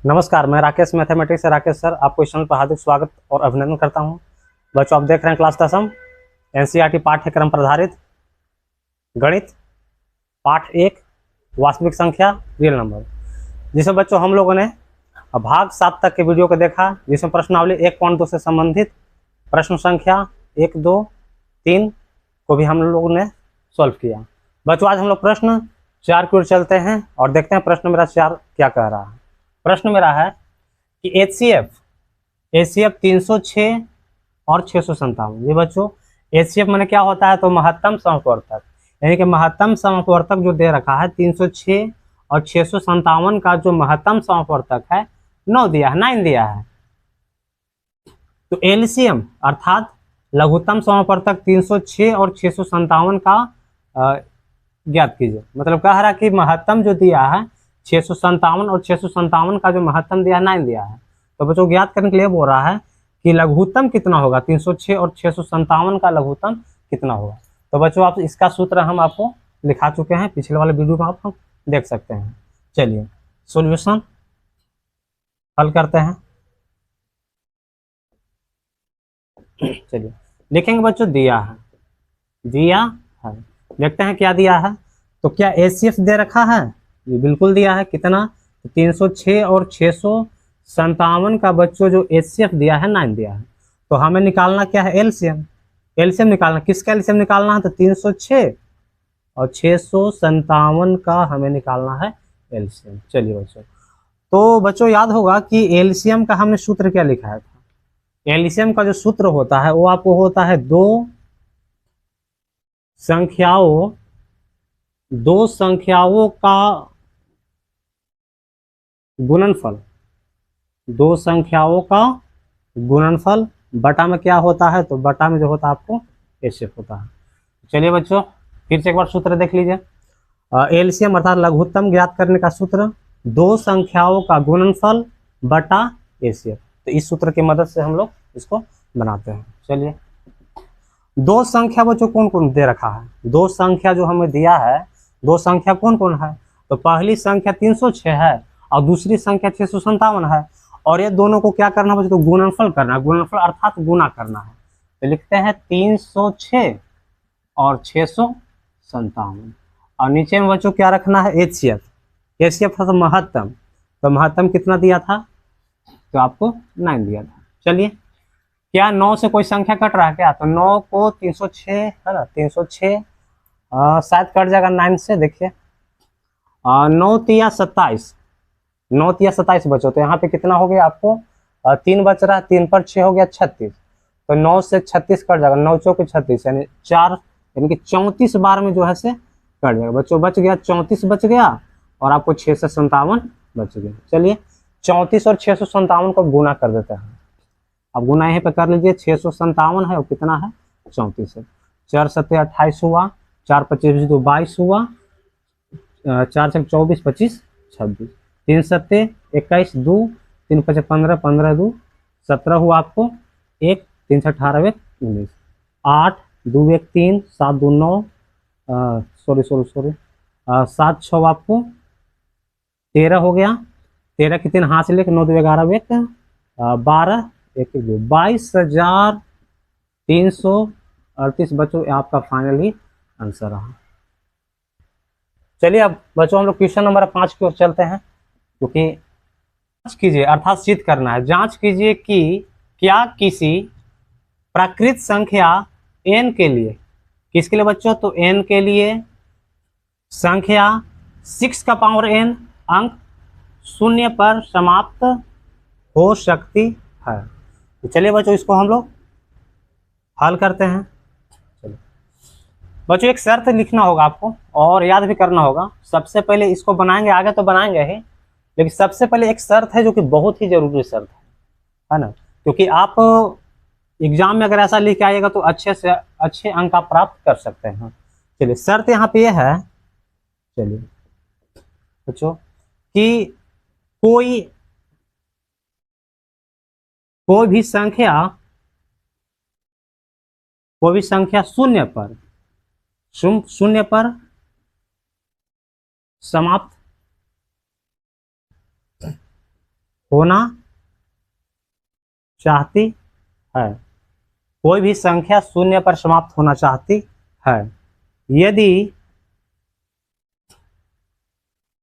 नमस्कार, मैं राकेश मैथमेटिक्स से राकेश सर आपको इस चैनल पर हार्दिक स्वागत और अभिनंदन करता हूं। बच्चों, आप देख रहे हैं क्लास 10 एनसीईआरटी पाठ्यक्रम पर आधारित गणित पाठ 1 वास्तविक संख्या रियल नंबर, जिसमें बच्चों हम लोगों ने भाग 7 तक के वीडियो को देखा, जिसमें प्रश्नावली 1.2 से संबंधित प्रश्न संख्या 1, 2, 3 को भी हम लोगों ने सॉल्व किया। बच्चों, आज हम लोग प्रश्न 4 की ओर चलते हैं और देखते हैं प्रश्न मेरा 4 क्या कह रहा है। प्रश्न मेरा है कि एचसीएफ 306 और 657। ये बच्चों एचसीएफ मैंने क्या होता है, तो महत्तम समवर्तक, यानी कि महत्तम समवर्तक जो दे रखा है 306 और 657 का जो महत्तम समवर्तक है 9 दिया है, 9 दिया है। तो एलसीएम अर्थात लघुत्तम समवर्तक 306 और 657 का ज्ञात कीजिए। मतलब कह रहा कि महत्तम जो दिया है 657 और 657 का जो महत्तम दिया है 9 दिया है। तो बच्चों ज्ञात करने के लिए बोल रहा है कि लघुत्तम कितना होगा, 306 और 657 का लघुत्तम कितना होगा। तो बच्चों आप इसका सूत्र हम आपको लिखा चुके हैं, पिछले वाले वीडियो में आप देख सकते हैं। चलिए सॉल्यूशन हल करते हैं। चलिए लिखेंगे बच्चों, दिया है देखते हैं क्या दिया है। तो क्या एचसीएफ दे रखा है, ये बिल्कुल दिया है। कितना, 306 और 657 का बच्चों जो एचसीएफ दिया है 9 दिया है। तो हमें निकालना क्या है, एलसीएम निकालना। किसका एलसीएम निकालना है, तो 306 और 657 का हमें निकालना है एलसीएम। चलिए बच्चों, तो बच्चों याद होगा कि एलसीएम का हमने सूत्र क्या लिखा था। एलसीएम का जो सूत्र होता है वो आपको होता है दो संख्याओं का गुणनफल, दो संख्याओं का गुणनफल बटा में क्या होता है, तो बटा में जो होता है आपको एचसीएफ होता है। चलिए बच्चों फिर से एक बार सूत्र देख लीजिए। एलसीएम अर्थात लघुत्तम ज्ञात करने का सूत्र, दो संख्याओं का गुणनफल बटा एचसीएफ। तो इस सूत्र की मदद से हम लोग इसको बनाते हैं। चलिए, दो संख्या बच्चों कौन कौन दे रखा है, दो संख्या जो हमें दिया है, दो संख्या कौन कौन है, तो पहली संख्या 306 है और दूसरी संख्या 657 है। और ये दोनों को क्या करना है, तो गुणनफल करना है। गुणनफल अर्थात गुना करना है। तो लिखते हैं 306 और 657 और नीचे में बच्चों क्या रखना है, एचसीएफ था तो महत्तम। तो महत्तम कितना दिया था, तो आपको 9 दिया था। चलिए, क्या 9 से कोई संख्या कट रहा है क्या, तो 9 को 306 है ना, 306 शायद कट जाएगा 9 से। देखिए 9 तिया 27, 9 तिया 27 बचो। तो यहाँ पे कितना हो गया आपको, 3 बच रहा है, 3 पर 6 हो गया 36। तो 9 से 36 कट जाएगा, 9 चौके 36 यानी 4, यानी कि 34 बार में जो है से कट जाएगा। बच्चों बच गया 34 बच गया और आपको 657 बच गया। चलिए 34 और 657 को गुना कर देते हैं। अब गुना यहीं पे कर लीजिए, 657 है और कितना है 34 है। 4 7 28 हुआ, 4 25 2 22 हुआ, 4 6 24 25 26, 3 7 21 2, 3 5 15 15 2 17 हुआ आपको, 1 3 से 18 1 19, 8 2 1 3 7 2 9 सॉरी 7 6 आपको 13 हो गया। 13 की 3 हाथ से लेकर 9 2 11 1 12 1 2 22,338 बच्चों आपका फाइनली आंसर रहा। चलिए अब बच्चों हम लोग क्वेश्चन नंबर 5 की ओर चलते हैं, क्योंकि जांच कीजिए अर्थात सिद्ध करना है। जांच कीजिए कि क्या किसी प्राकृत संख्या n के लिए, किसके लिए बच्चों, तो n के लिए संख्या 6 का पावर n अंक 0 पर समाप्त हो सकती है। तो चलिए बच्चों इसको हम लोग हल करते हैं। चलिए बच्चों एक शर्त लिखना होगा आपको और याद भी करना होगा। सबसे पहले इसको बनाएंगे, आगे तो बनाएंगे ही, लेकिन सबसे पहले एक शर्त है जो कि बहुत ही जरूरी शर्त है ना, क्योंकि आप एग्जाम में अगर ऐसा लिख के आइएगा तो अच्छे से अच्छे अंक आप प्राप्त कर सकते हैं। चलिए शर्त यहाँ पे यह है, चलिए बच्चों, कि कोई भी संख्या 0 पर समाप्त होना चाहती है, कोई भी संख्या शून्य पर समाप्त होना चाहती है यदि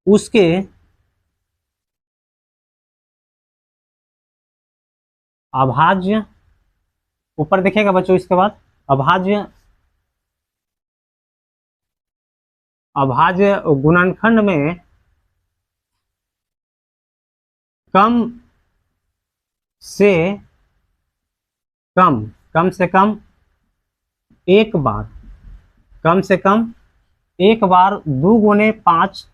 उसके अभाज्य, ऊपर देखिएगा बच्चों, इसके बाद अभाज्य गुणनखंड में कम से कम एक बार, कम से कम एक बार 2 गुने 5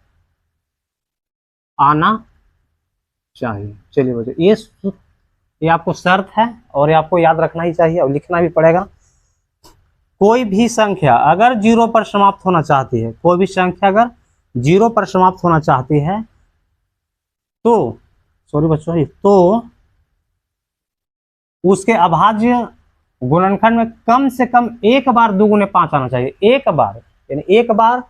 आना चाहिए। चलिए बच्चों, ये आपको शर्त है और ये आपको याद रखना ही चाहिए और लिखना भी पड़ेगा। कोई भी संख्या अगर 0 पर समाप्त होना चाहती है, कोई भी संख्या अगर 0 पर समाप्त होना चाहती है तो, सॉरी बच्चों, तो उसके अभाज्य गुणनखंड में कम से कम एक बार 2 गुने 5 आना चाहिए। एक बार यानी एक बार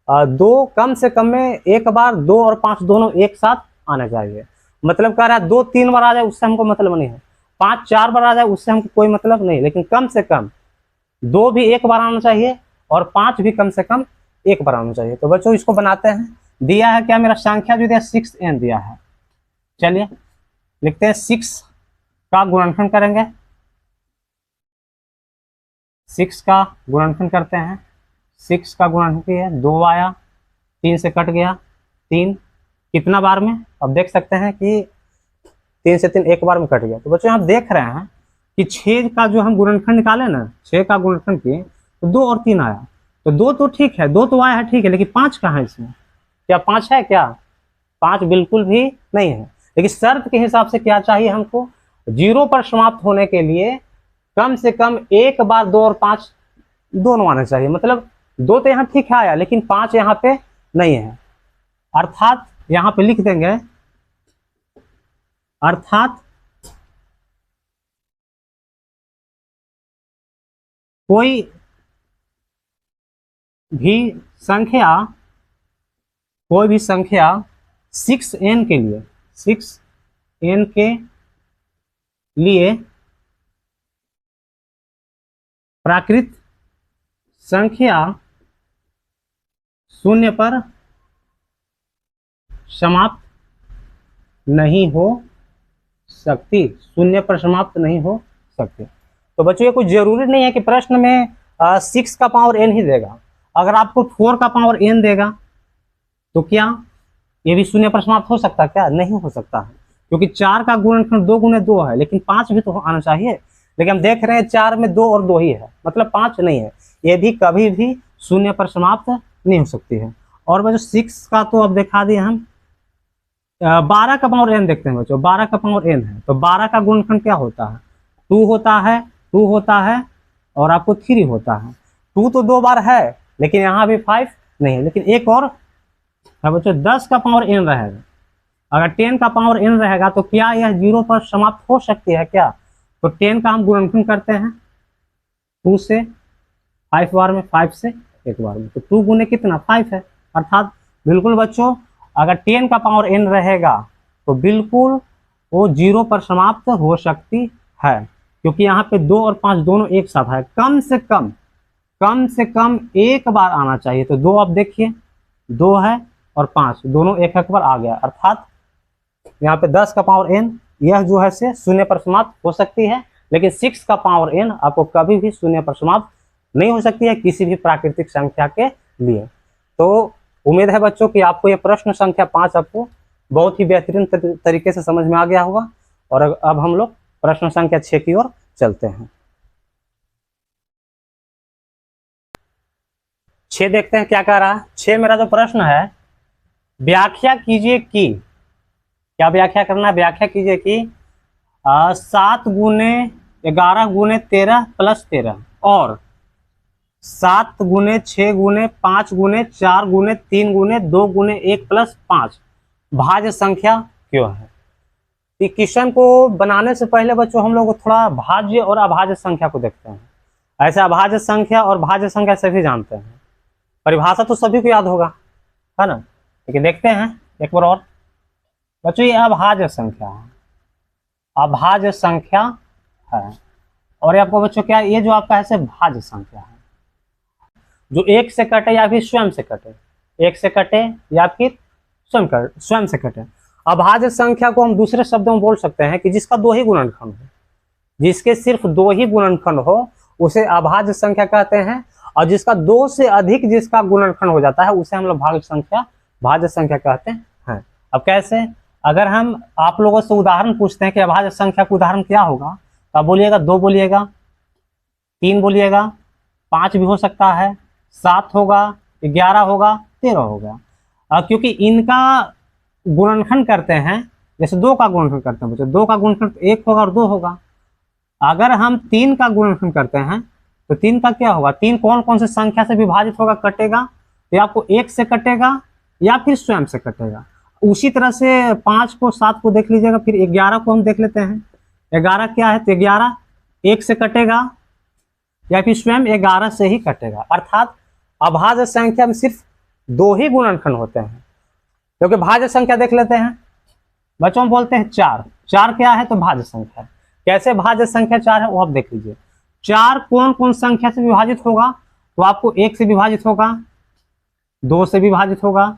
2, कम से कम में एक बार 2 और 5 दोनों एक साथ आना चाहिए। मतलब कह रहा है 2 3 बार आ जाए उससे हमको मतलब नहीं है, 5 4 बार आ जाए उससे हमको कोई मतलब नहीं, लेकिन कम से कम 2 भी एक बार आना चाहिए और 5 भी कम से कम एक बार आना चाहिए। तो बच्चों इसको बनाते हैं। दिया है क्या, मेरा संख्या जो दिया 6n दिया है। चलिए लिखते हैं 6 का गुणनखंड करेंगे, 6 का गुणनखंड करते हैं। 6 का गुणनखंड है 2 आया, 3 से कट गया 3, कितना बार में, अब देख सकते हैं कि 3 से 3 एक बार में कट गया। तो बच्चों आप देख रहे हैं कि 6 का जो हम गुणनखंड निकाले ना, 6 का गुणनखंड किए तो 2 और 3 आया, तो 2 तो ठीक है, 2 तो आया है ठीक है, लेकिन 5 कहाँ है इसमें, क्या 5 है क्या, 5 बिल्कुल भी नहीं है। लेकिन शर्त के हिसाब से क्या चाहिए हमको, 0 पर समाप्त होने के लिए कम से कम एक बार 2 और 5 दोनों आना चाहिए। मतलब 2 तो यहाँ ठीक है आया, लेकिन 5 यहाँ पे नहीं है, अर्थात यहाँ पे लिख देंगे, अर्थात कोई भी संख्या, कोई भी संख्या 6n के लिए, 6n के लिए प्राकृत संख्या शून्य पर समाप्त नहीं हो सकती, शून्य पर समाप्त नहीं हो सकती। तो बच्चों ये कोई जरूरी नहीं है कि प्रश्न में 6 का पावर n ही देगा। अगर आपको 4 का पावर n देगा तो क्या ये भी शून्य पर समाप्त हो सकता है क्या, नहीं हो सकता है, क्योंकि 4 का गुणनखंड 2 गुने 2 है, लेकिन 5 भी तो आना चाहिए। लेकिन हम देख रहे हैं 4 में 2 और 2 ही है, मतलब 5 नहीं है, ये भी कभी भी शून्य पर समाप्त नहीं हो सकती है। और बच्चों 6 का तो अब दिखा दिए हम। 12 का पावर n देखते हैं बच्चों, 12 का पावर n है तो 12 का गुणनखंड क्या होता है, 2 होता है, 2 होता है और आपको 3 होता है। 2 तो 2 बार है, लेकिन यहाँ भी 5 नहीं है, लेकिन एक और है बच्चों, 10 का पावर n रहेगा। अगर 10 का पावर n रहेगा तो क्या यह 0 पर समाप्त हो सकती है क्या, तो 10 का हम गुणनखंड करते हैं 2 से 5 बार में, 5 से एक बार में, तो 2 गुने कितना 5 है, अर्थात बिल्कुल बच्चों अगर 10 का पावर n रहेगा तो बिल्कुल वो 0 पर समाप्त हो सकती है, क्योंकि यहाँ पे 2 और 5 दोनों एक साथ है। कम से कम एक बार आना चाहिए, तो 2 आप देखिए 2 है और 5 दोनों एक एक बार आ गया, अर्थात यहाँ पे 10 का पावर n यह जो है से शून्य पर समाप्त हो सकती है, लेकिन 6 का पावर n आपको कभी भी शून्य पर समाप्त नहीं हो सकती है किसी भी प्राकृतिक संख्या के लिए। तो उम्मीद है बच्चों कि आपको ये प्रश्न संख्या 5 आपको बहुत ही बेहतरीन तरीके से समझ में आ गया होगा। और अब हम लोग प्रश्न संख्या 6 की ओर चलते हैं। 6 देखते हैं क्या कह रहा है। 6 मेरा जो प्रश्न है, व्याख्या कीजिए कि, क्या व्याख्या करना है, व्याख्या कीजिए कि 7 गुने 11 गुने 13 प्लस 13 और 7 गुने 6 गुने 5 गुने 4 गुने 3 गुने 2 गुने 1 प्लस 5 भाज्य संख्या क्यों है। तो क्वेश्चन को बनाने से पहले बच्चों हम लोग थोड़ा भाज्य और अभाज्य संख्या को देखते हैं। ऐसे अभाज्य संख्या और भाज्य संख्या सभी जानते हैं, परिभाषा तो सभी को याद होगा, है ना, लेकिन देखते हैं एक बार और। बच्चों ये अभाज्य संख्या है, अभाज्य संख्या है। और ये आपको बच्चों क्या, ये जो आपका है भाज्य संख्या है, जो एक से कटे या फिर स्वयं से कटे, एक से कटे या फिर स्वयं से कटे। अभाज्य संख्या को हम दूसरे शब्दों में बोल सकते हैं कि जिसका दो ही गुणनखंड हो, जिसके सिर्फ दो ही गुणनखंड हो उसे अभाज्य संख्या कहते हैं, और जिसका दो से अधिक जिसका गुणनखंड हो जाता है उसे हम लोग भाज्य संख्या कहते हैं। अब कैसे, अगर हम आप लोगों से उदाहरण पूछते हैं कि अभाज्य संख्या का उदाहरण क्या होगा, तो आप बोलिएगा 2 बोलिएगा, 3 बोलिएगा, 5 भी हो सकता है, 7 होगा, 11 होगा, 13 होगा। क्योंकि इनका गुणनखंड करते हैं, जैसे 2 का गुणनखंड करते हैं बच्चों, 2 का गुणनखंड 1 होगा और 2 होगा। अगर हम 3 का गुणनखंड करते हैं तो 3 का क्या होगा, 3 कौन कौन से संख्या से विभाजित होगा, कटेगा, तो आपको 1 से कटेगा या फिर स्वयं से कटेगा। उसी तरह से 5 को 7 को देख लीजिएगा, फिर 11 को हम देख लेते हैं। 11 क्या है, तो 11 1 से कटेगा या फिर स्वयं 11 से ही कटेगा। अर्थात अभाज्य संख्या में सिर्फ 2 ही गुणनखंड होते हैं। क्योंकि भाज्य संख्या देख लेते हैं बच्चों, हम बोलते हैं 4, 4 क्या है, तो भाज्य संख्या है। कैसे भाज्य संख्या 4 है वो आप देख लीजिए। 4 कौन कौन संख्या से विभाजित होगा, तो आपको 1 से विभाजित होगा, 2 से विभाजित होगा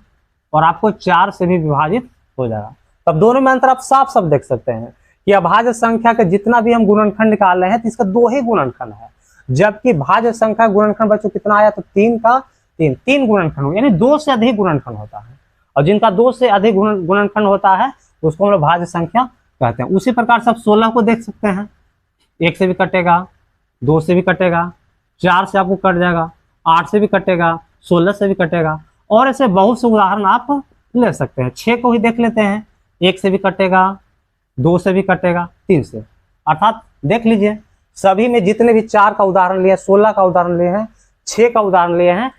और आपको 4 से भी विभाजित हो जाएगा। तब दोनों में अंतर आप साफ साफ देख सकते हैं कि अभाज्य संख्या का जितना भी हम गुणनखंड निकाल रहे हैं तो इसका 2 ही गुणनखंड है, जबकि भाज्य संख्या गुणनखंड बच्चों कितना आया, तो 3 का 3 गुणनखंड हो, यानी 2 से अधिक गुणनखंड होता है। और जिनका 2 से अधिक गुणनखंड होता है उसको हम लोग भाज्य संख्या कहते हैं। उसी प्रकार से आप 16 को देख सकते हैं, 1 से भी कटेगा, 2 से भी कटेगा, 4 से आपको कट जाएगा, 8 से भी कटेगा, 16 से भी कटेगा, और ऐसे बहुत से उदाहरण आप ले सकते हैं। 6 को ही देख लेते हैं, 1 से भी कटेगा, 2 से भी कटेगा, 3 से। अर्थात देख लीजिए सभी में जितने भी 4 का उदाहरण लिया, 16 का उदाहरण लिए हैं, 6 का उदाहरण लिए हैं,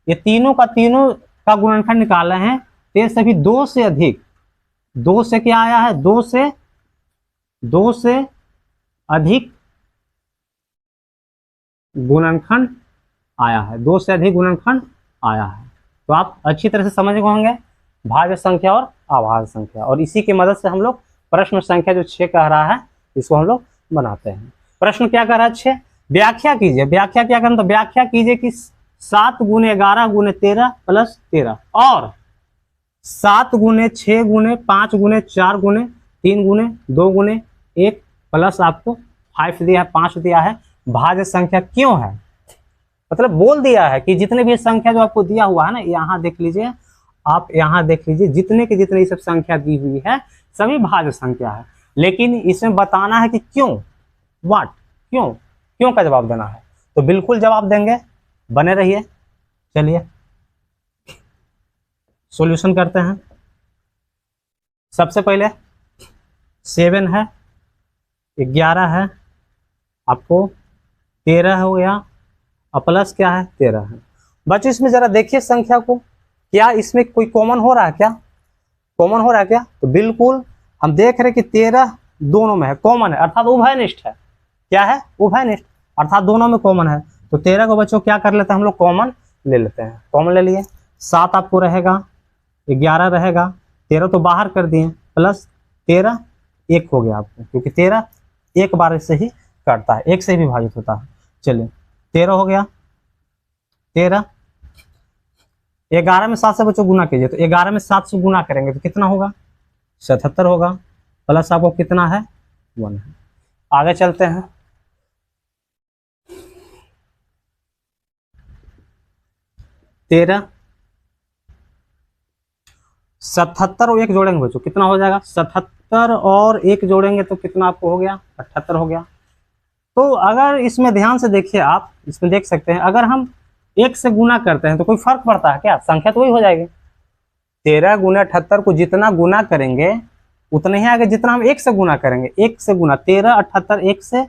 ये तीनों का गुणनखंड निकाले हैं, ये सभी 2 से अधिक, 2 से क्या आया है, 2 से अधिक गुणनखंड आया है, 2 से अधिक गुणनखंड आया है। तो आप अच्छी तरह से समझ गए होंगे भाज्य संख्या और अभाज्य संख्या, और इसी की मदद से हम लोग प्रश्न संख्या जो 6 कह रहा है इसको हम लोग बनाते हैं। प्रश्न क्या कह रहा है, 6, व्याख्या कीजिए। व्याख्या क्या करना, तो व्याख्या कीजिए कि 7 गुने 11 गुने 13 प्लस 13 और 7 गुने 6 गुने 5 गुने 4 गुने 3 गुने 2 गुने 1 प्लस आपको 5 दिया है, 5 दिया है, भाज्य संख्या क्यों है, मतलब बोल दिया है कि जितने भी संख्या जो आपको दिया हुआ है ना, यहाँ देख लीजिए, आप यहाँ देख लीजिए, जितने की जितनी सब संख्या दी हुई है सभी भाज्य संख्या है, लेकिन इसमें बताना है कि क्यों, व्हाट, क्यों का जवाब देना है। तो बिल्कुल जवाब देंगे, बने रहिए। चलिए सॉल्यूशन करते हैं। सबसे पहले 7 है, 11 है, आपको 13 हो गया, और प्लस क्या है, 13 है। बच्चों इसमें जरा देखिए संख्या को, क्या इसमें कोई कॉमन हो रहा है, क्या कॉमन हो रहा है क्या, तो बिल्कुल हम देख रहे हैं कि 13 दोनों में है, कॉमन है, अर्थात उभयनिष्ठ है। क्या है, उभयनिष्ठ, अर्थात दोनों में कॉमन है। तो 13 को बच्चों क्या कर लेते हैं हम लोग, कॉमन ले लेते हैं। कॉमन ले लिए, 7 आपको रहेगा, 11 रहेगा, 13 तो बाहर कर दिए, प्लस 13 1 हो गया आपको, क्योंकि 13 एक बार से ही कटता है, 1 से ही विभाजित होता है। चलिए 13 हो गया, 13, 11 में 7 से बच्चों गुना कीजिए, तो 11 में 7 से गुना करेंगे तो कितना होगा, 77 होगा, प्लस आपको कितना है, 1 है। आगे चलते हैं, 13, 77 और 1 जोड़ेंगे बच्चों कितना हो जाएगा, 77 और 1 जोड़ेंगे तो कितना आपको हो गया, 78 हो गया। तो अगर इसमें ध्यान से देखिए, आप इसमें देख सकते हैं, अगर हम 1 से गुना करते हैं तो कोई फर्क पड़ता है क्या, संख्या तो वही हो जाएगी। 13 गुना 78 को जितना गुना करेंगे उतने ही आगे जितना हम 1 से गुना करेंगे, 1 से गुना 13 78 1 से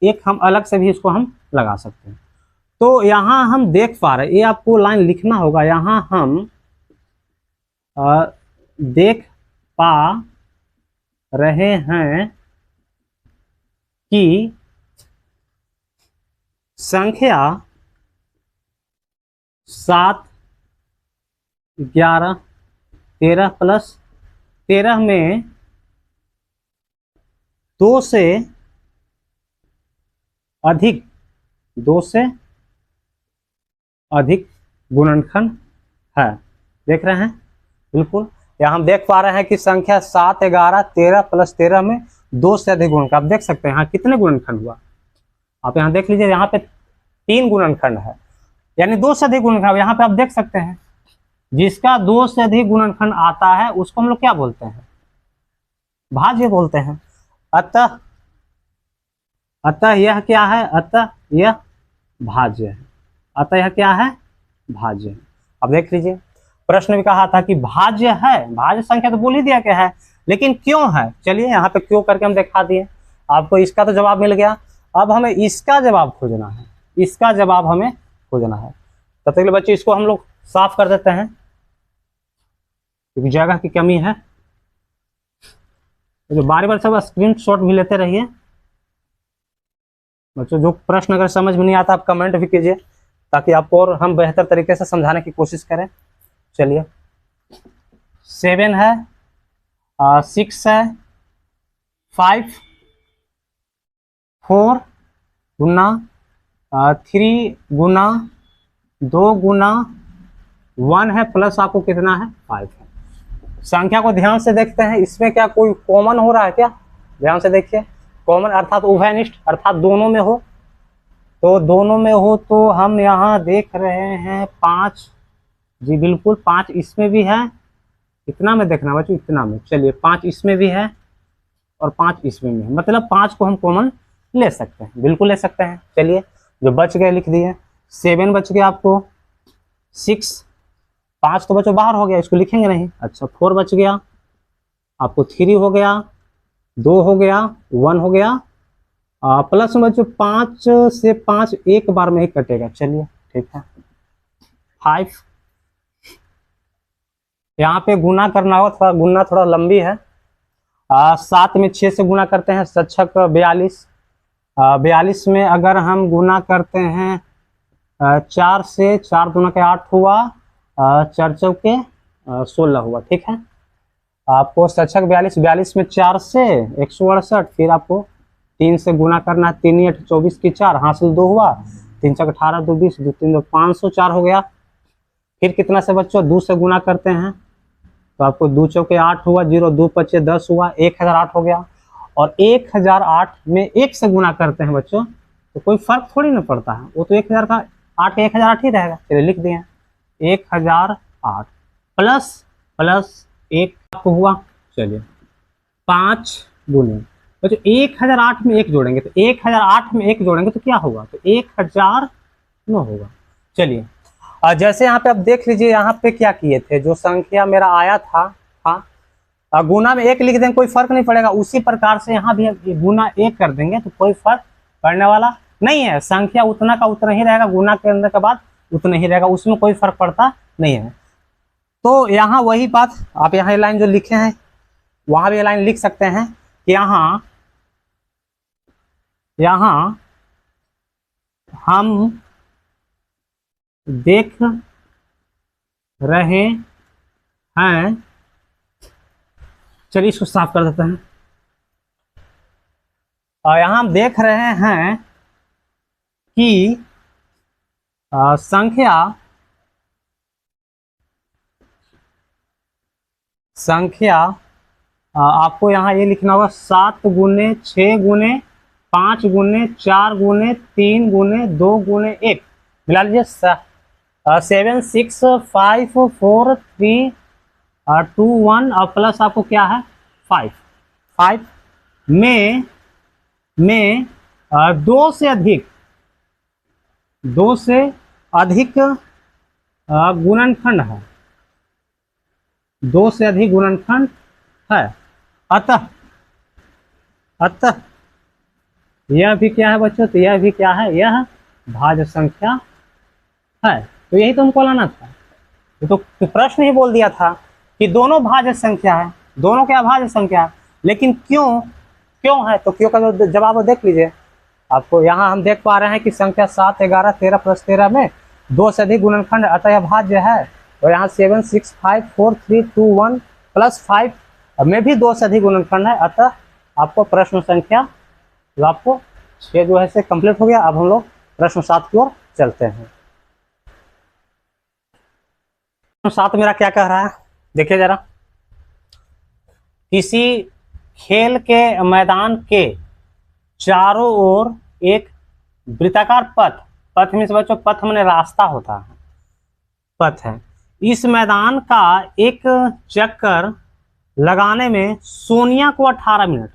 1 हम अलग से भी इसको हम लगा सकते हैं। तो यहाँ हम देख पा रहे हैं, ये आपको लाइन लिखना होगा, यहाँ हम देख पा रहे हैं कि संख्या 7 11 13 प्लस 13 में 2 से अधिक 2 से अधिक गुणनखंड है। देख रहे हैं, बिल्कुल यहाँ हम देख पा रहे हैं कि संख्या 7, 11, 13 प्लस 13 में 2 से अधिक गुणनखंड। आप देख सकते हैं यहाँ कितने गुणनखंड हुआ। आप यहाँ देख लीजिए, यहाँ पे 3 गुणनखंड है, यानी 2 से अधिक गुणनखंड। यहाँ पे आप देख सकते हैं, जिसका 2 से अधिक गुणनखंड आता है उसको हम लोग क्या बोलते हैं? भाज्य बोलते हैं। अतः यह क्या है? अतः यह भाज्य है। अतः यह क्या है? भाज्य है। अब देख लीजिए, प्रश्न भी कहा था कि भाज्य है, भाज्य संख्या तो बोल ही दिया क्या है, लेकिन क्यों है? चलिए यहाँ पे क्यों करके हम दिखा दिए। आपको इसका तो जवाब मिल गया, अब हमें इसका जवाब खोजना है। इसका जवाब हमें खोजना है। तब तक बच्चे इसको हम लोग साफ कर देते हैं, क्योंकि जगह की कमी है। तो बार बार सब स्क्रीनशॉट भी लेते रहिए बच्चों। जो प्रश्न अगर समझ में नहीं आता आप कमेंट भी कीजिए, ताकि आपको और हम बेहतर तरीके से समझाने की कोशिश करें। चलिए, 7 है, 6 है, 5, 4 गुना 3 गुना 2 गुना 1 है, प्लस आपको कितना है? 5 है। संख्या को ध्यान से देखते हैं, इसमें क्या कोई कॉमन हो रहा है क्या? ध्यान से देखिए, कॉमन अर्थात उभयनिष्ठ, अर्थात दोनों में हो। तो दोनों में हो तो हम यहाँ देख रहे हैं 5, जी बिल्कुल 5 इसमें भी है। इतना में देखना बच्चों, इतना में। चलिए, 5 इसमें भी है और 5 इसमें भी है, मतलब 5 को हम कॉमन ले सकते हैं, बिल्कुल ले सकते हैं। चलिए, जो बच गए लिख दिए। 7 बच गया आपको, 6, 5 तो बच्चों बाहर हो गया, इसको लिखेंगे नहीं। अच्छा, 4 बच गया आपको, 3 हो गया, 2 हो गया, 1 हो गया, प्लस में बच्चों 5 से 5 एक बार में ही कटेगा। चलिए ठीक है, 5। यहाँ पे गुना करना हो, थोड़ा गुना थोड़ा लंबी है। 7 में 6 से गुना करते हैं, 7 42। 42 में अगर हम गुना करते हैं 4 से, 4 दूना के 8 हुआ, 4 चौके 16 हुआ। ठीक है, आपको 7 42, 42 में 4 से 168, फिर आपको 3 से गुना करना है। 3 8 24 की 4, हासिल 2 हुआ, 3 चौक 18, 2 20, 2 3 2 504 हो गया। फिर कितना से बच्चों? 2 से गुना करते हैं तो आपको 2 चौके 8 हुआ, 0 2 5 10 हुआ, 1008 हो गया। और 1008 में 1 से गुना करते हैं बच्चों तो कोई फर्क थोड़ी ना पड़ता है, वो तो 1000 का 8 1008 ही रहेगा। चलिए लिख दिए 1008 प्लस 1 आपको हुआ। चलिए 5 गुने बच्चों 1008 में 1 जोड़ेंगे, तो 1008 में 1 जोड़ेंगे तो क्या होगा? तो 1009 होगा। चलिए, जैसे यहाँ पे आप देख लीजिए, यहाँ पे क्या किए थे, जो संख्या मेरा आया था, हाँ, गुना में 1 लिख देंगे, कोई फर्क नहीं पड़ेगा। उसी प्रकार से यहाँ भी गुना 1 कर देंगे तो कोई फर्क पड़ने वाला नहीं है। संख्या उतना का उतना ही रहेगा, गुना करने के बाद उतना ही रहेगा, उसमें कोई फर्क पड़ता नहीं है। तो यहाँ वही बात, आप यहाँ ये लाइन जो लिखे हैं वहां भी ये लाइन लिख सकते हैं कि यहाँ हम देख रहे हैं। चलिए इसको साफ कर देते हैं। और यहाँ हम देख रहे हैं कि संख्या आपको यहाँ ये लिखना होगा 7 गुने 6 गुने 5 गुने 4 गुने 3 गुने 2 गुने 1, मिला लीजिए 7 6 5 4 3 2 1 और प्लस आपको क्या है 5 में 2 से अधिक गुणनखंड है, 2 से अधिक गुणनखंड है। अतः यह भी क्या है बच्चों? तो यह भी क्या है? यह भाज्य संख्या है। तो यही तो हमको लाना था, तो प्रश्न ही बोल दिया था कि दोनों भाज्य संख्या है, दोनों क्या भाज्य संख्या है। लेकिन क्यों है? तो क्यों का जवाब देख लीजिए। आपको यहाँ हम देख पा रहे हैं कि संख्या 7 11 13 प्लस 13 में 2 से अधिक गुणनखंड, अतः यह भाज्य है। और यहाँ 7 6 5 4 3 2 1 प्लस 5 अब में भी 2 से अधिक गुणनखंड है, अतः आपको प्रश्न संख्या जो आपको 6 जो है से कंप्लीट हो गया। अब हम लोग प्रश्न 7 की ओर चलते हैं। प्रश्न 7 मेरा क्या कह रहा है, देखिए जरा। किसी खेल के मैदान के चारों ओर एक वृत्ताकार पथ, पथ में से बच्चों पथ माने रास्ता होता है, पथ है। इस मैदान का एक चक्कर लगाने में सोनिया को 18 मिनट,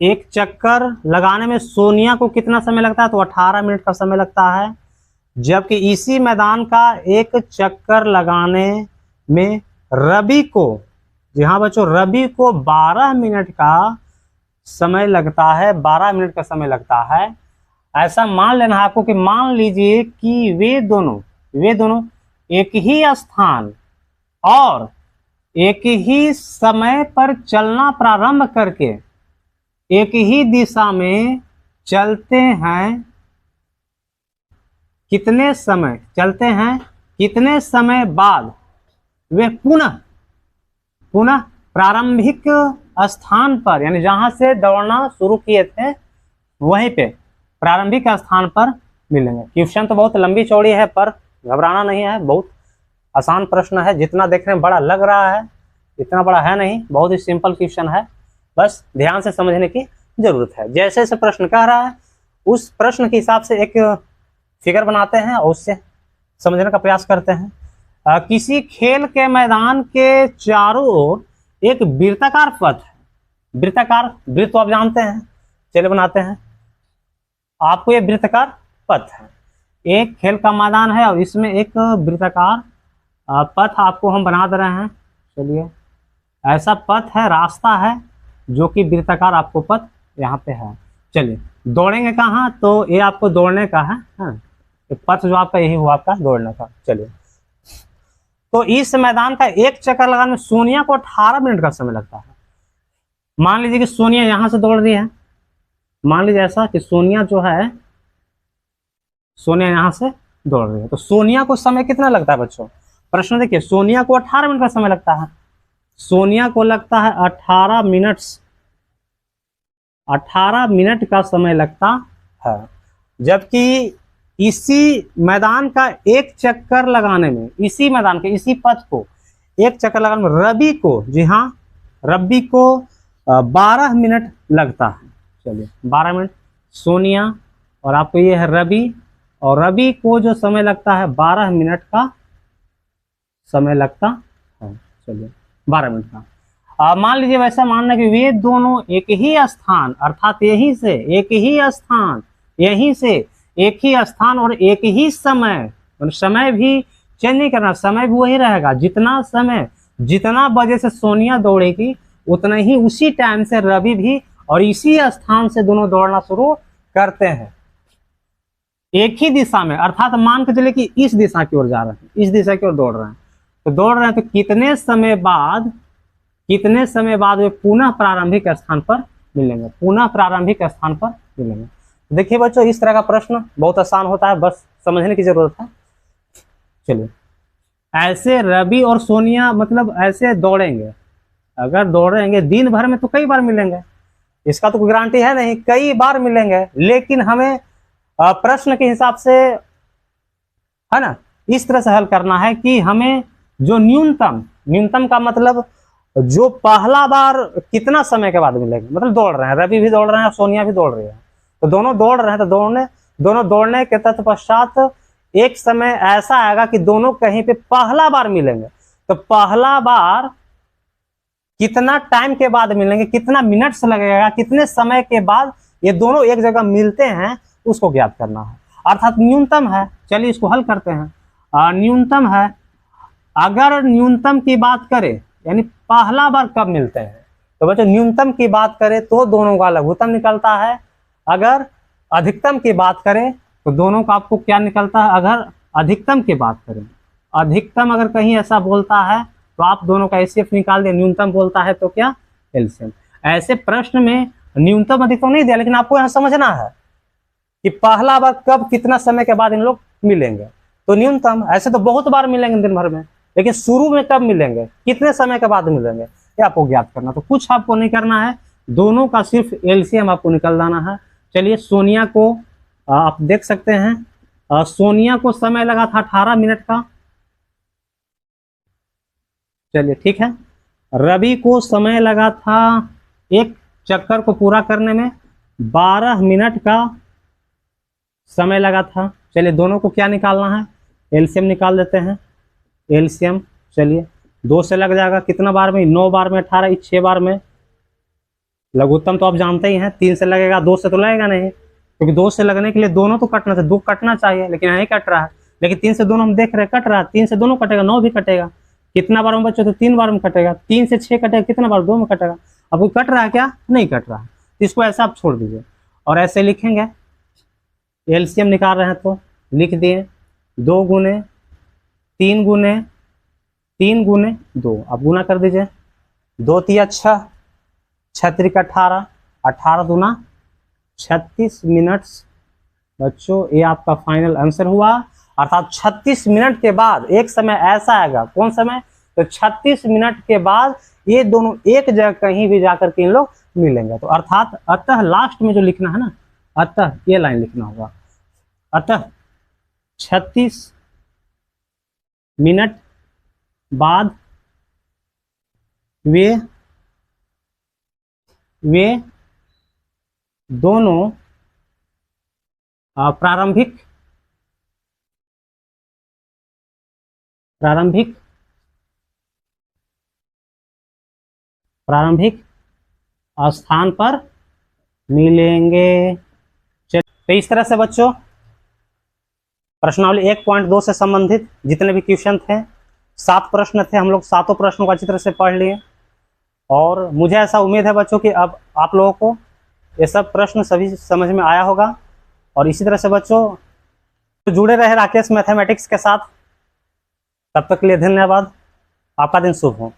एक चक्कर लगाने में सोनिया को कितना समय लगता है, तो 18 मिनट का समय लगता है। जबकि इसी मैदान का एक चक्कर लगाने में रवि को, जी हाँ बच्चों, रवि को 12 मिनट का समय लगता है, 12 मिनट का समय लगता है। ऐसा मान लेना है आपको कि मान लीजिए कि वे दोनों एक ही स्थान और एक ही समय पर चलना प्रारंभ करके एक ही दिशा में चलते हैं। कितने समय चलते हैं, कितने समय बाद वे पुनः प्रारंभिक स्थान पर, यानी जहां से दौड़ना शुरू किए थे वहीं पे प्रारंभिक स्थान पर मिलेंगे। क्वेश्चन तो बहुत लंबी चौड़ी है पर घबराना नहीं है, बहुत आसान प्रश्न है। जितना देखने में बड़ा लग रहा है इतना बड़ा है नहीं, बहुत ही सिंपल क्वेश्चन है, बस ध्यान से समझने की जरूरत है। जैसे जैसे प्रश्न कह रहा है उस प्रश्न के हिसाब से एक फिगर बनाते हैं और उससे समझने का प्रयास करते हैं। किसी खेल के मैदान के चारों ओर एक वृत्ताकार पथ है, वृत्ताकार, वृत्त तो आप जानते हैं, चलिए बनाते हैं। आपको ये वृत्ताकार पथ है, एक खेल का मैदान है और इसमें एक वृत्ताकार पथ आपको हम बना दे रहे हैं। चलिए, ऐसा पथ है, रास्ता है जो कि वृत्ताकार आपको पथ यहाँ पे है। चलिए दौड़ेंगे कहाँ, तो ये आपको दौड़ने का है, पथ जो आपका यही हुआ आपका दौड़ने का। चलिए, तो इस मैदान का एक चक्कर लगाने में सोनिया को 18 मिनट का समय लगता है। मान लीजिए कि सोनिया यहां से दौड़ रही है, मान लीजिए ऐसा कि सोनिया जो है, सोनिया यहां से दौड़ रही है, तो सोनिया को समय कितना लगता है बच्चों, प्रश्न देखिए। सोनिया को 18 मिनट का समय लगता है, सोनिया को लगता है 18 मिनट का समय लगता है। जबकि इसी मैदान का एक चक्कर लगाने में, इसी मैदान के इसी पथ को एक चक्कर लगाने में रवि को, जी हाँ रवि को 12 मिनट लगता है। चलिए 12 मिनट सोनिया और आपको ये है रवि, और रवि को जो समय लगता है 12 मिनट का समय लगता है। चलिए 12 मिनट का। मान लीजिए वैसा मानना कि वे दोनों एक ही स्थान, अर्थात यहीं से एक ही स्थान, यहीं से एक ही स्थान और एक ही समय, समय भी चेंज नहीं करना, समय भी वही रहेगा। जितना समय, जितना बजे से सोनिया दौड़ेगी उतना ही उसी टाइम से रवि भी और इसी स्थान से दोनों दौड़ना शुरू करते हैं, एक ही दिशा में। अर्थात मान के चले कि इस दिशा की ओर जा रहे हैं, इस दिशा की ओर दौड़ रहे हैं, तो दौड़ रहे हैं, तो कितने समय बाद वे पुनः प्रारंभिक स्थान पर मिलेंगे, पुनः प्रारंभिक स्थान पर मिलेंगे। देखिए बच्चों, इस तरह का प्रश्न बहुत आसान होता है, बस समझने की जरूरत है। चलिए, ऐसे रवि और सोनिया मतलब ऐसे दौड़ेंगे, अगर दौड़ेंगे दिन भर में तो कई बार मिलेंगे, इसका तो कोई गारंटी है नहीं, कई बार मिलेंगे। लेकिन हमें प्रश्न के हिसाब से, है ना, इस तरह से हल करना है कि हमें जो न्यूनतम का मतलब जो पहला बार कितना समय के बाद मिलेगा, मतलब दौड़ रहे हैं, रवि भी दौड़ रहे हैं और सोनिया भी दौड़ रही है, तो दोनों दौड़ रहे हैं, तो दोनों दौड़ने के तत्पश्चात एक समय ऐसा आएगा कि दोनों कहीं पे पहला बार मिलेंगे। तो पहला बार कितना टाइम के बाद मिलेंगे, कितना मिनट्स लगेगा, कितने समय के बाद ये दोनों एक जगह मिलते हैं, उसको ज्ञात करना है, अर्थात न्यूनतम है। चलिए इसको हल करते हैं। न्यूनतम है, अगर न्यूनतम की बात करें यानी पहला बार कब मिलते हैं, तो बच्चों न्यूनतम की बात करें तो दोनों का लघुत्तम निकलता है। अगर अधिकतम की बात करें तो दोनों का आपको क्या निकलता है, अगर अधिकतम की बात करें, अधिकतम अगर कहीं ऐसा बोलता है तो आप दोनों का एचसीएफ निकाल दें, न्यूनतम बोलता है तो क्या एलसीएम। ऐसे प्रश्न में न्यूनतम अधिकतम नहीं दिया, लेकिन आपको यहाँ समझना है कि पहला बार कब कितना समय के बाद इन लोग मिलेंगे, तो न्यूनतम। ऐसे तो बहुत बार मिलेंगे दिन भर में, लेकिन शुरू में कब मिलेंगे, कितने समय के बाद मिलेंगे, ये आपको ज्ञात करना। तो कुछ आपको नहीं करना है, दोनों का सिर्फ एलसीएम आपको निकालना है। चलिए सोनिया को आप देख सकते हैं, सोनिया को समय लगा था 18 मिनट का। चलिए ठीक है। रवि को समय लगा था एक चक्कर को पूरा करने में 12 मिनट का समय लगा था। चलिए दोनों को क्या निकालना है, एलसीएम निकाल देते हैं। एलसीएम चलिए 2 से लग जाएगा, कितना बार में, 9 बार में 18, 6 बार में। लघुत्तम तो आप जानते ही हैं, 3 से लगेगा, 2 से तो लगेगा नहीं, क्योंकि 2 से लगने के लिए दोनों तो कटना चाहिए, 2 कटना चाहिए, लेकिन नहीं कट रहा है। लेकिन 3 से दोनों हम देख रहे हैं कट रहा है, 3 से दोनों कटेगा, 9 भी कटेगा। कितना बार में बच्चों, तो 3 बार में कटेगा। 3 से 6 कटेगा, कितना बार, 2 में कटेगा। अब कोई कट रहा है क्या, नहीं कट रहा है, तो इसको ऐसा आप छोड़ दीजिए और ऐसे लिखेंगे। एलसीएम निकाल रहे हैं तो लिख दिए 2 गुने 3 गुने 3 गुने 2, अब गुना कर दीजिए। 2 तिया 6, 6 त्रिक 18, 18 दूना 36 मिनट। बच्चों ये आपका फाइनल आंसर हुआ। अर्थात 36 मिनट के बाद एक समय ऐसा आएगा, कौन समय, तो 36 मिनट के बाद ये दोनों एक जगह कहीं भी जाकर के इन लोग मिलेंगे। तो अर्थात अतः लास्ट में जो लिखना है ना, अतः ये लाइन लिखना होगा, अतः 36 मिनट बाद वे दोनों प्रारंभिक स्थान पर मिलेंगे। तो इस तरह से बच्चों प्रश्नावली 1.2 से संबंधित जितने भी क्वेश्चन थे, 7 प्रश्न थे, हम लोग 7 प्रश्नों को अच्छी तरह से पढ़ लिए। और मुझे ऐसा उम्मीद है बच्चों कि अब आप लोगों को ये सब प्रश्न सभी समझ में आया होगा। और इसी तरह से बच्चों तो जुड़े रहे राकेश मैथमेटिक्स के साथ। तब तक के लिए धन्यवाद। आपका दिन शुभ हो।